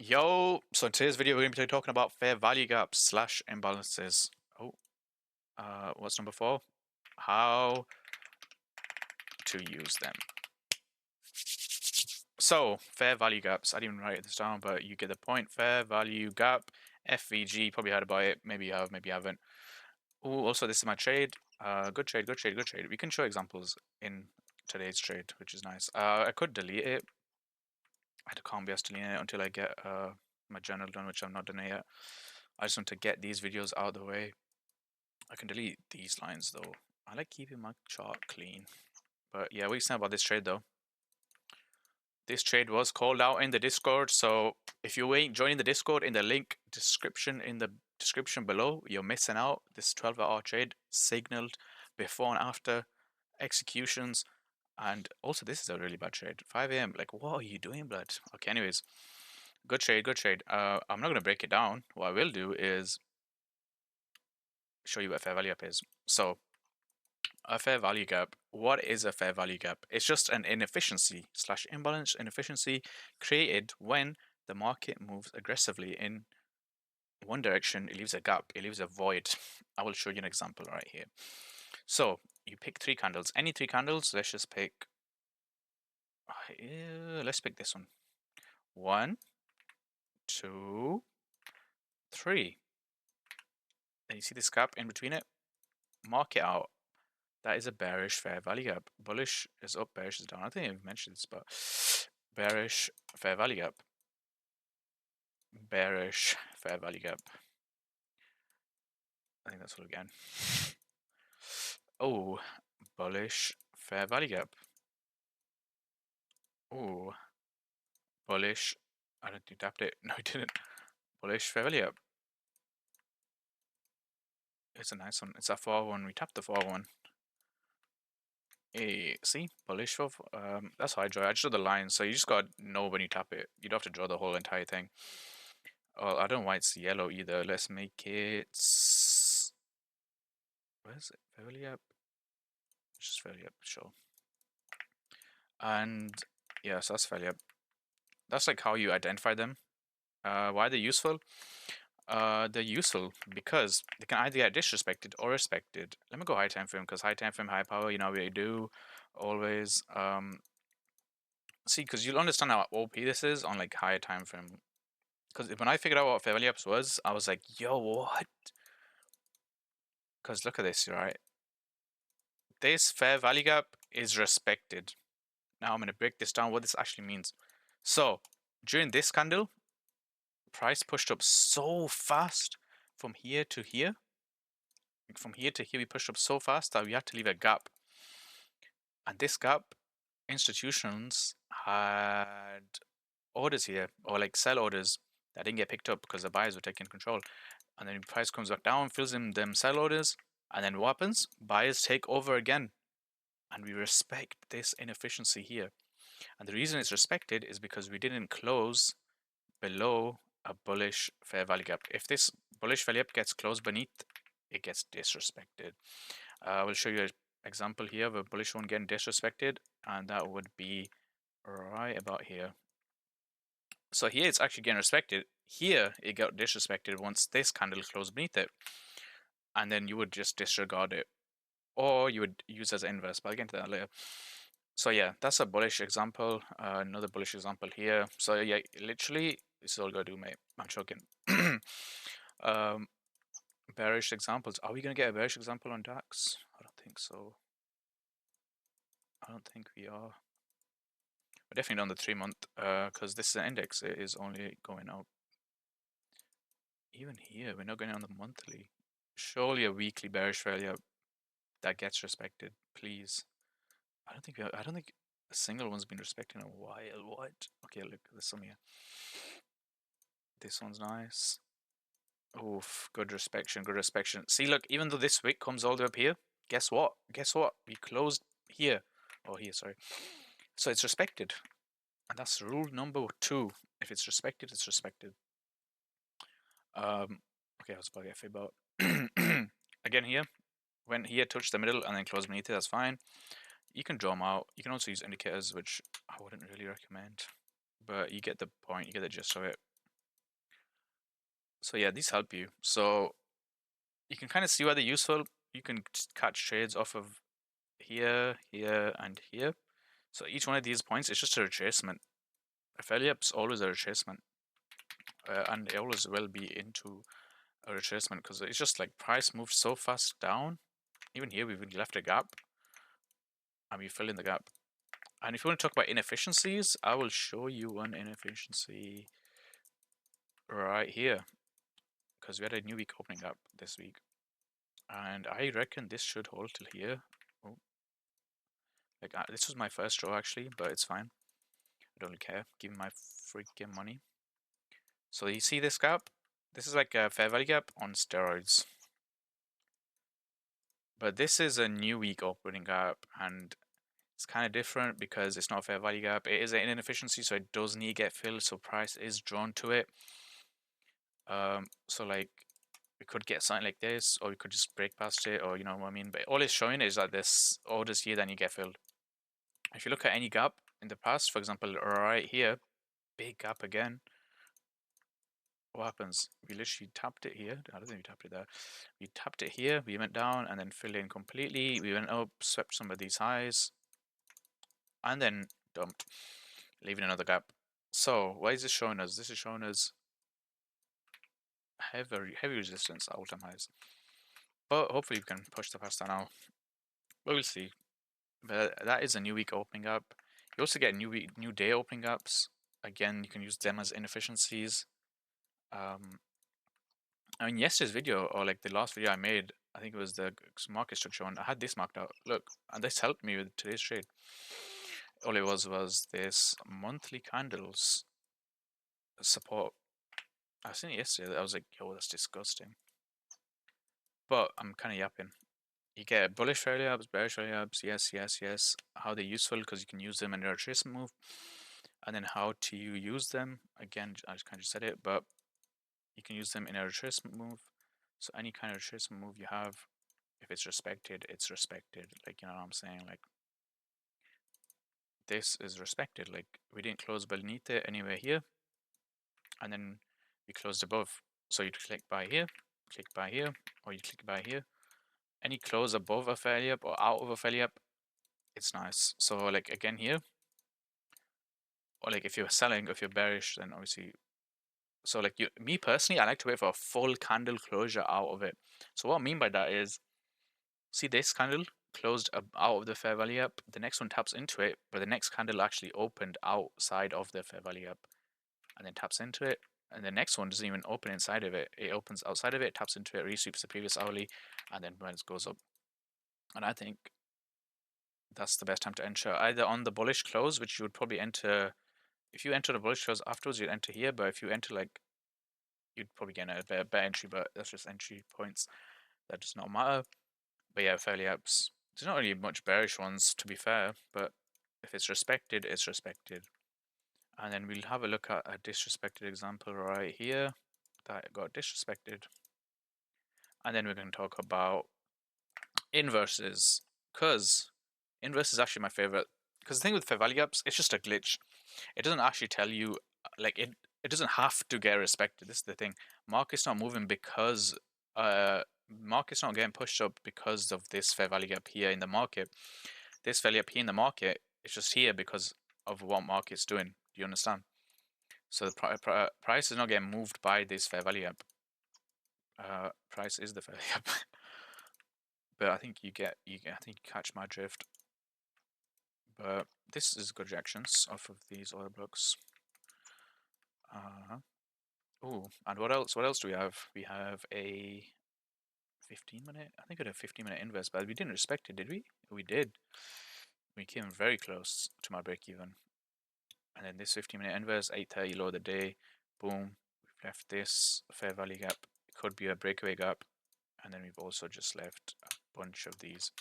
Yo, so in today's video we're going to be talking about fair value gaps slash imbalances. What's number 4? How to use them. So, fair value gaps. I didn't even write this down, but you get the point. Fair value gap, FVG. Probably heard about it. Maybe you have, maybe you haven't. Oh, also this is my trade. Good trade, good trade, good trade. We can show examples in today's trade, which is nice. I could delete it. I can't be asked to delete it until I get my journal done, which I'm not done yet. I just want to get these videos out of the way. I can delete these lines though. I like keeping my chart clean. But yeah, what are you saying about this trade though? This trade was called out in the Discord, so if you ain't joining the Discord, in the link description below, you're missing out. This 12-hour trade signaled before and after executions. And also this is a really bad trade. 5 a.m. Like, what are you doing, blood? Okay, anyways. Good trade, good trade. I'm not gonna break it down. What I will do is show you what fair value gap is. So a fair value gap. What is a fair value gap? It's just an inefficiency slash imbalance inefficiency created when the market moves aggressively in one direction. It leaves a gap. It leaves a void. I will show you an example right here. So you pick 3 candles. Any 3 candles. Let's just pick. Let's pick this one. 1, 2, 3. And you see this gap in between it? Mark it out. That is a bearish fair value gap. Bullish is up, bearish is down. I think I've mentioned this, but bearish fair value gap. Bearish fair value gap. I think that's all again. Oh, bullish fair value gap. Oh, bullish. I don't think you tapped it. No, you didn't. Bullish fair value gap. It's a nice one. It's a 4-1. We tapped the 4-1. Hey, see, bullish for that's how I draw. I just draw the line, so you just gotta know when you tap it. You don't have to draw the whole entire thing. Oh, I don't know why it's yellow either. Let's make it. Where is it? Fairly up. It's just fairly up, sure. And yeah, so that's fairly up. That's like how you identify them. Why are they useful? They're useful because they can either get disrespected or respected. Let me go high time frame because high time frame, high power. You know what we do always. See, because you'll understand how OP this is on like higher time frame. Because when I figured out what fair value ups was, I was like, yo, what? Because look at this, right? This fair value gap is respected. Now I'm going to break this down, what this actually means. So during this candle, price pushed up so fast from here to here. From here to here, we pushed up so fast that we had to leave a gap. And this gap, institutions had orders here, or like sell orders that didn't get picked up because the buyers were taking control. And then the price comes back down, fills in them sell orders, and then what happens? Buyers take over again. And we respect this inefficiency here. And the reason it's respected is because we didn't close below a bullish fair value gap. If this bullish value gap gets closed beneath, it gets disrespected. I will show you an example here of a bullish one getting disrespected, and that would be right about here. So here it's actually getting respected. Here it got disrespected once this candle closed beneath it. And then you would just disregard it. Or you would use as inverse, but I'll get into that later. So yeah, that's a bullish example. Another bullish example here. So yeah, literally, this is all gonna do, mate. I'm choking. Bearish examples. Are we gonna get a bearish example on DAX? I don't think so. I don't think we are. We're definitely on the 3-month, because this is an index. It is only going up. Even here, we're not going on the monthly. Surely a weekly bearish failure that gets respected, please. I don't think a single one's been respected in a while. What? Okay, look, there's some here. This one's nice. Oof, good respection, good respection. See, look, even though this wick comes all the way up here, guess what? Guess what? We closed here. Oh, here, sorry. So it's respected. And that's rule number 2. If it's respected, it's respected. Okay, I was about to get fib out. Again here, when here touch the middle and then close beneath it, that's fine. You can draw them out. You can also use indicators, which I wouldn't really recommend. But you get the point, you get the gist of it. So yeah, these help you. So you can kind of see why they're useful. You can catch trades off of here, here, and here. So each one of these points is just a retracement. A failure is always a retracement, and it always will be into a retracement because it's just like price moves so fast down. Even here, we've left a gap, and we fill in the gap. And if you want to talk about inefficiencies, I will show you one inefficiency right here because we had a new week opening up this week, and I reckon this should hold till here. Oh, like this was my first draw actually, but it's fine. I don't really care. Give me my freaking money. So you see this gap? This is like a fair value gap on steroids. But this is a new week opening gap, and it's kind of different because it's not a fair value gap. It is an inefficiency, so it does need to get filled, so price is drawn to it. So like we could get something like this, or we could just break past it, or you know what I mean. But all it's showing is that this orders here, then you get filled. If you look at any gap in the past, for example, right here, big gap again. What happens? We literally tapped it here. I don't think we tapped it there. We tapped it here, we went down and then filled in completely. We went up, swept some of these highs, and then dumped, leaving another gap. So what is this showing us? This is showing us heavy resistance at all-time highs. But hopefully we can push the past that now. But we'll see. But that is a new week opening up. You also get new day opening ups. Again, you can use them as inefficiencies. I mean, yesterday's video, or like the last video I made, I think it was the market structure one. I had this marked out. Look, and this helped me with today's trade. All it was this monthly candles support. I seen it yesterday. I was like, yo, that's disgusting. But I'm kind of yapping. You get bullish failure ups, bearish failure ups. Yes, yes, yes. How they're useful because you can use them in a retracement move. And then how to use them. Again, I just kind of said it, but you can use them in a retracement move. So any kind of retracement move you have, if it's respected, it's respected. Like, you know what I'm saying? Like, this is respected. Like, we didn't close beneath it anywhere here. And then we closed above. So you click buy here, or you click buy here. Any close above a failure up or out of a failure up, it's nice. So like again here, or like if you're selling, if you're bearish, then obviously. So like me personally, I like to wait for a full candle closure out of it. So what I mean by that is, see this candle closed out of the fair value up. The next one taps into it, but the next candle actually opened outside of the fair value up, and then taps into it. And the next one doesn't even open inside of it. It opens outside of it, taps into it, resweeps the previous hourly, and then when it goes up. And I think that's the best time to enter, either on the bullish close, which you would probably enter. If you enter the bullish close afterwards, you'd enter here. But if you enter like, you'd probably get a better entry. But that's just entry points. That does not matter. But yeah, fairly ups. There's not really much bearish ones, to be fair. But if it's respected, it's respected. And then we'll have a look at a disrespected example right here that got disrespected. And then we're going to talk about inverses, because inverse is actually my favorite. Because the thing with fair value gaps, it's just a glitch. It doesn't actually tell you, like it doesn't have to get respected. This is the thing. Market's not moving because market's not getting pushed up because of this fair value gap here in the market. This fair value gap here in the market is just here because of what market's doing. Do you understand? So the price is not getting moved by this fair value gap. Price is the fair value gap. But I think I think you catch my drift. But this is good reactions off of these other blocks. Oh, and what else? What else do we have? We have a 15-minute. I think we had a 15-minute inverse, but we didn't respect it, did we? We did. We came very close to my break even. And then this 15-minute inverse, 8:30 low of the day. Boom. We've left this fair value gap. It could be a breakaway gap. And then we've also just left a bunch of these.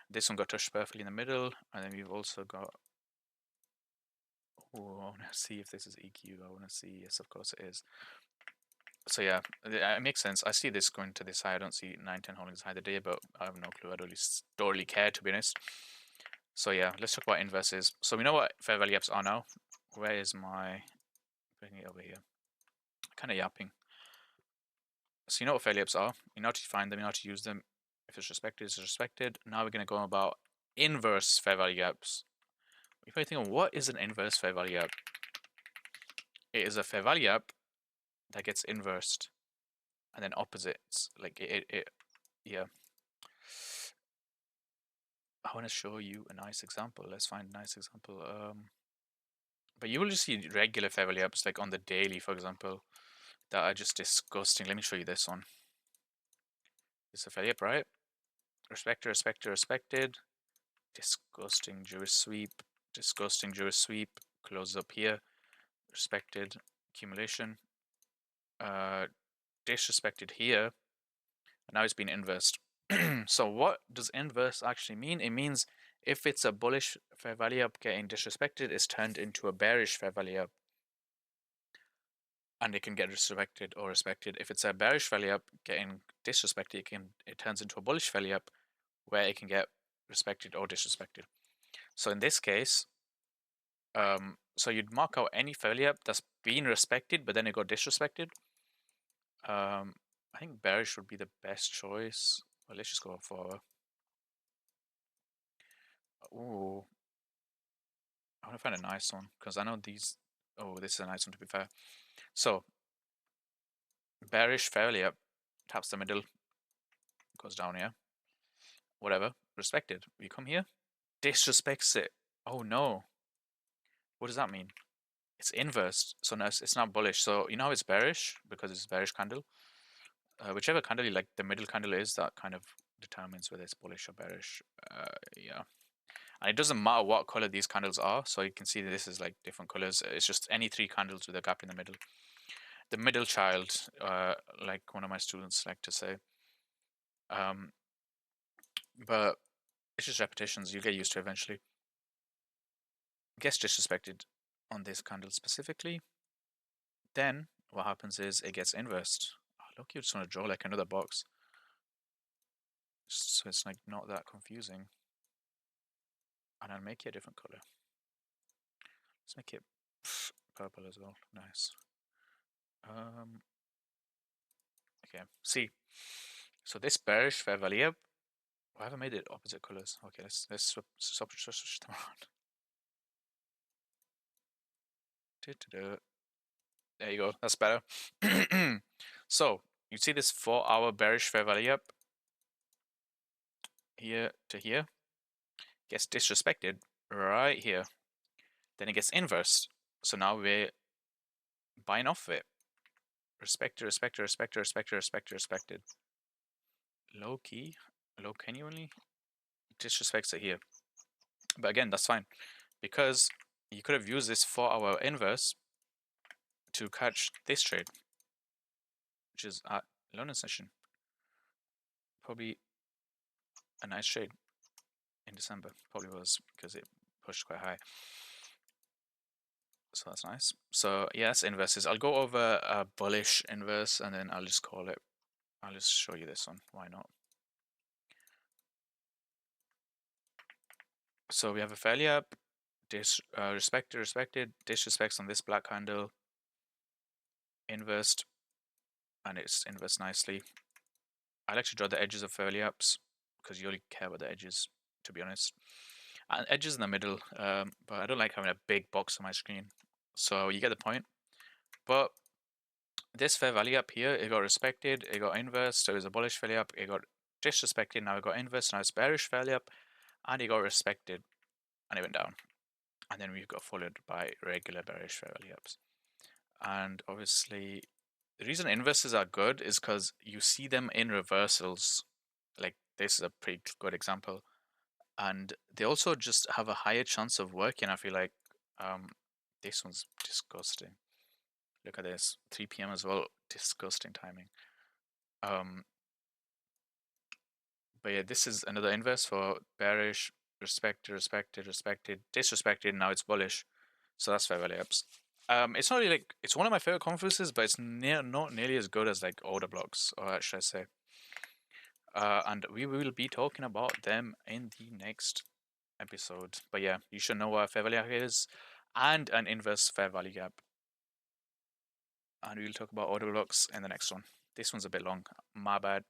This one got touched perfectly in the middle, and then we've also got. Oh, I want to see if this is EQ. I want to see. Yes, of course it is. So yeah, it makes sense. I see this going to this high. I don't see 9-10 holding this high today, but I have no clue. I don't really care, to be honest. So yeah, let's talk about inverses. So we know what fair value gaps are now. Where is my? Bring it over here. Kind of yapping. So you know what fair layups are. You know how to find them. You know how to use them. If it's respected, it's respected. Now we're going to go about inverse fair value gaps. You're probably thinking, what is an inverse fair value gap? It is a fair value gap that gets inversed and then opposites. Like yeah. I want to show you a nice example. Let's find a nice example. But you will just see regular fair value gaps, like on the daily, for example, that are just disgusting. Let me show you this one. It's a fair gap, right? Respected, respected, respected. Disgusting Jewish sweep. Disgusting Jewish sweep. Close up here. Respected accumulation. Disrespected here. And now it's been inversed. So what does inverse actually mean? It means if it's a bullish fair value up getting disrespected, it's turned into a bearish fair value up. And it can get respected or respected. If it's a bearish value up getting disrespected, it turns into a bullish value up where it can get respected or disrespected. So in this case, so you'd mark out any value up that's been respected, but then it got disrespected. I think bearish would be the best choice. Well, let's just go for. Ooh, I want to find a nice one because I know these. Oh, this is a nice one to be fair. So bearish fairly up, taps the middle, goes down here. Whatever, respected. We come here, disrespects it. Oh no. What does that mean? It's inverse, so no, it's not bullish. So you know how it's bearish because it's a bearish candle. Whichever candle you like, the middle candle is, that kind of determines whether it's bullish or bearish. Yeah. And it doesn't matter what color these candles are, so you can see that this is like different colors. It's just any three candles with a gap in the middle. The middle child, like one of my students like to say. But it's just repetitions. You get used to it eventually. Gets disrespected on this candle specifically. Then what happens is it gets inversed. Oh, look, you just want to draw like another box, so it's like not that confusing. And I'll make it a different color. Let's make it purple as well. Nice. Okay. See. So this bearish fair value. Why have I made it opposite colors? Okay, let's switch them around. There you go. That's better. So you see this 4-hour bearish fair value up here to here gets disrespected right here. Then it gets inversed. So now we're buying off it. Respected, respected, respected, respected, respected, respected. Low key, low genuinely disrespects it here. But again, that's fine because you could have used this 4-hour inverse to catch this trade, which is at London session. Probably a nice trade in December. Probably was because it pushed quite high. So that's nice. So yes, inverses. I'll go over a bullish inverse and then I'll just call it. I'll just show you this one. Why not? So we have a fairly up, respected, disrespects on this black candle, inversed, and it's inversed nicely. I like to draw the edges of fairly ups because you only care about the edges, to be honest. And edges in the middle, but I don't like having a big box on my screen. So you get the point. But this fair value up here, it got respected, it got inversed, so it was a bullish fairly up, it got disrespected, now it got inversed, now it's bearish fairly up, and it got respected, and it went down. And then we got followed by regular bearish fair value ups. And obviously, the reason inverses are good is because you see them in reversals. Like this is a pretty good example. And they also just have a higher chance of working. I feel like this one's disgusting. Look at this, 3 p.m. as well, disgusting timing. But yeah, this is another inverse for bearish, respected, respected, respected, disrespected. Now it's bullish, so that's fair value ups. It's not really like it's one of my favorite conferences, but it's not nearly as good as like order blocks, or should I say? And we will be talking about them in the next episode. But yeah, you should know what a fair value gap is and an inverse fair value gap. And we'll talk about order blocks in the next one. This one's a bit long. My bad.